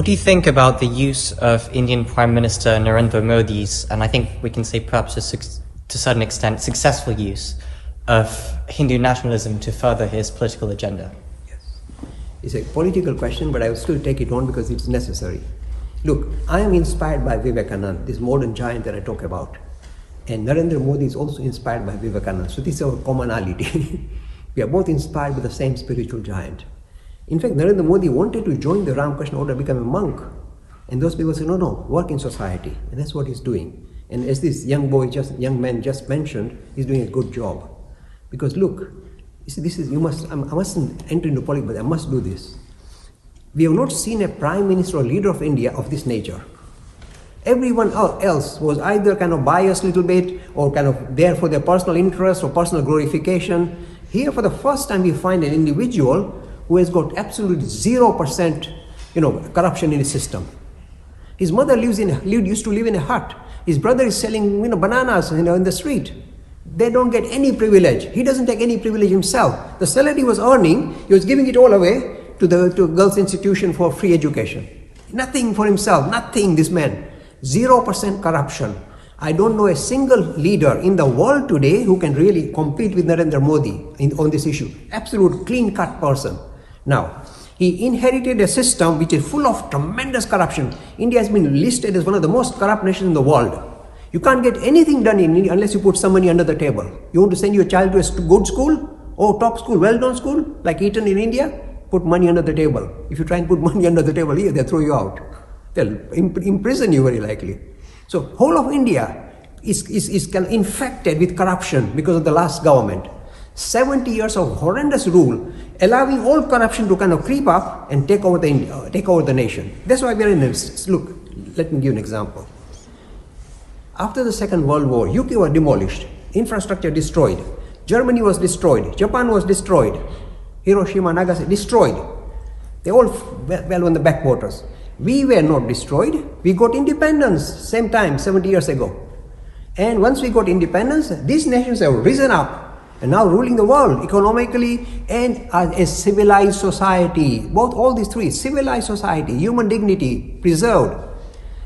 What do you think about the use of Indian Prime Minister Narendra Modi's, and I think we can say perhaps to a certain extent, successful use of Hindu nationalism to further his political agenda? Yes. It's a political question, but I will still take it on because it's necessary. Look, I am inspired by Vivekananda, this modern giant that I talk about. And Narendra Modi is also inspired by Vivekananda. So this is our commonality. We are both inspired by the same spiritual giant. In fact, Narendra Modi wanted to join the Ramakrishna order, become a monk. And those people said, no, no, work in society. And that's what he's doing. And as this young man just mentioned, he's doing a good job. Because look, you see, I mustn't enter into politics, but I must do this. We have not seen a prime minister or leader of India of this nature. Everyone else was either kind of biased a little bit or kind of there for their personal interest or personal glorification. Here, for the first time, we find an individual who has got absolutely 0%, corruption in his system. His mother used to live in a hut. His brother is selling, bananas, in the street. They don't get any privilege. He doesn't take any privilege himself. The salary he was earning, he was giving it all away to girls' institution for free education. Nothing for himself, nothing, this man. 0% corruption. I don't know a single leader in the world today who can really compete with Narendra Modi on this issue. Absolute clean-cut person. Now, he inherited a system which is full of tremendous corruption. India has been listed as one of the most corrupt nations in the world. You can't get anything done in India unless you put some money under the table. You want to send your child to a good school? Oh, top school, well-known school, like Eton in India? Put money under the table. If you try and put money under the table here, they'll throw you out. They'll imprison you very likely. So, whole of India is kind of infected with corruption because of the last government. 70 years of horrendous rule, allowing all corruption to kind of creep up and take over the nation. That's why we are in this. Look, let me give an example. After the Second World War, UK was demolished, infrastructure destroyed, Germany was destroyed, Japan was destroyed, Hiroshima, Nagasaki, destroyed. They all well on the backwaters. We were not destroyed. We got independence, same time, 70 years ago. And once we got independence, these nations have risen up and now ruling the world economically and as a civilized society. All these three, civilized society, human dignity preserved,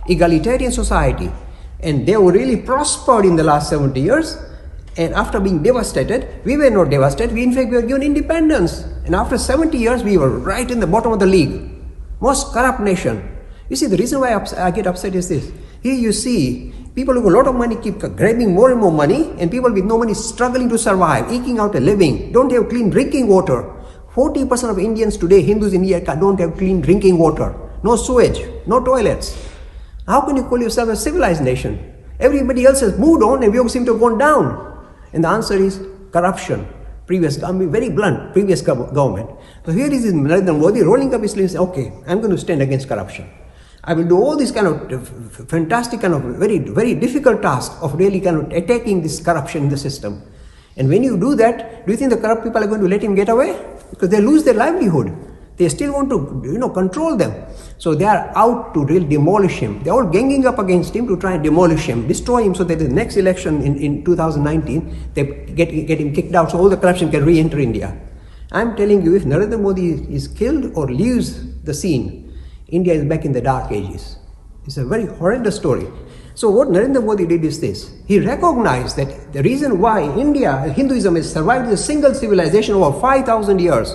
egalitarian society. And they were really prospered in the last 70 years. And after being devastated, we were not devastated. In fact, we were given independence. And after 70 years, we were right in the bottom of the league. Most corrupt nation. You see, the reason why I get upset is this. Here you see, people who have a lot of money keep grabbing more and more money, and people with no money struggling to survive, eking out a living, don't have clean drinking water. 40% of Indians today, Hindus in India, don't have clean drinking water. No sewage, no toilets. How can you call yourself a civilized nation? Everybody else has moved on and we all seem to have gone down. And the answer is corruption. I'm very blunt, previous government. So here is Narendra Modi rolling up his sleeves and saying, okay, I'm going to stand against corruption. I will do all these kind of fantastic, kind of very, very difficult task of really kind of attacking this corruption in the system. And when you do that, do you think the corrupt people are going to let him get away? Because they lose their livelihood. They still want to, control them. So they are out to really demolish him. They're all ganging up against him to try and demolish him, destroy him, so that the next election in 2019, they get him kicked out so all the corruption can re-enter India. I'm telling you, if Narendra Modi is killed or leaves the scene, India is back in the dark ages. It's a very horrendous story. So what Narendra Modi did is this. He recognized that the reason why Hinduism has survived as a single civilization over 5,000 years,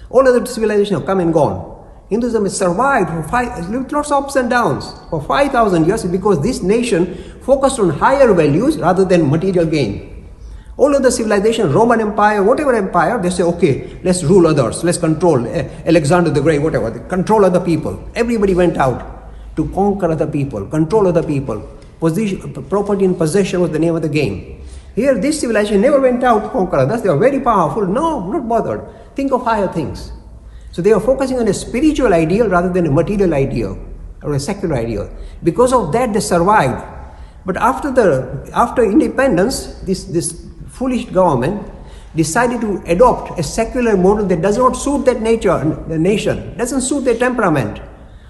all other civilizations have come and gone. Hinduism has survived with lots of ups and downs for 5,000 years because this nation focused on higher values rather than material gain. All other civilizations, Roman Empire, whatever empire, they say, okay, let's rule others, let's control Alexander the Great, whatever, they control other people. Everybody went out to conquer other people, control other people. Property and possession was the name of the game. Here, this civilization never went out to conquer others. They were very powerful. No, not bothered. Think of higher things. So they are focusing on a spiritual ideal rather than a material ideal or a secular ideal. Because of that, they survived. But after independence, this foolish government decided to adopt a secular model that does not suit that nature, the nation, doesn't suit their temperament.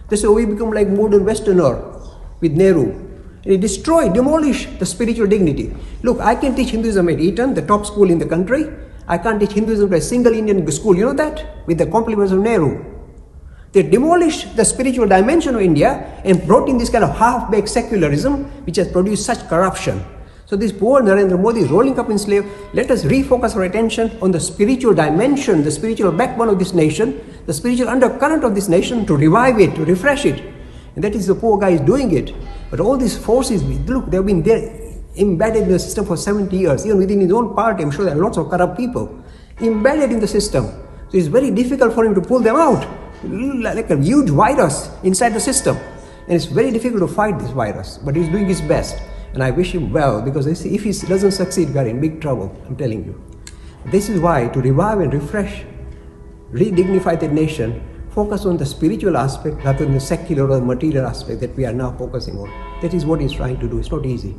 They say, we become like modern Westerner with Nehru. He demolished the spiritual dignity. Look, I can teach Hinduism at Eton, the top school in the country. I can't teach Hinduism to a single Indian school. You know that? With the compliments of Nehru. They demolished the spiritual dimension of India and brought in this kind of half-baked secularism which has produced such corruption. So this poor Narendra Modi is rolling up in slave. Let us refocus our attention on the spiritual dimension, the spiritual backbone of this nation, the spiritual undercurrent of this nation, to revive it, to refresh it. And that is the poor guy is doing it. But all these forces, look, they have been there, embedded in the system for 70 years. Even within his own party, I'm sure there are lots of corrupt people embedded in the system. So it's very difficult for him to pull them out, like a huge virus inside the system. And it's very difficult to fight this virus, but he's doing his best. And I wish him well, because if he doesn't succeed, we are in big trouble, I'm telling you. This is why, to revive and refresh, re-dignify the nation, focus on the spiritual aspect rather than the secular or material aspect that we are now focusing on. That is what he's trying to do. It's not easy.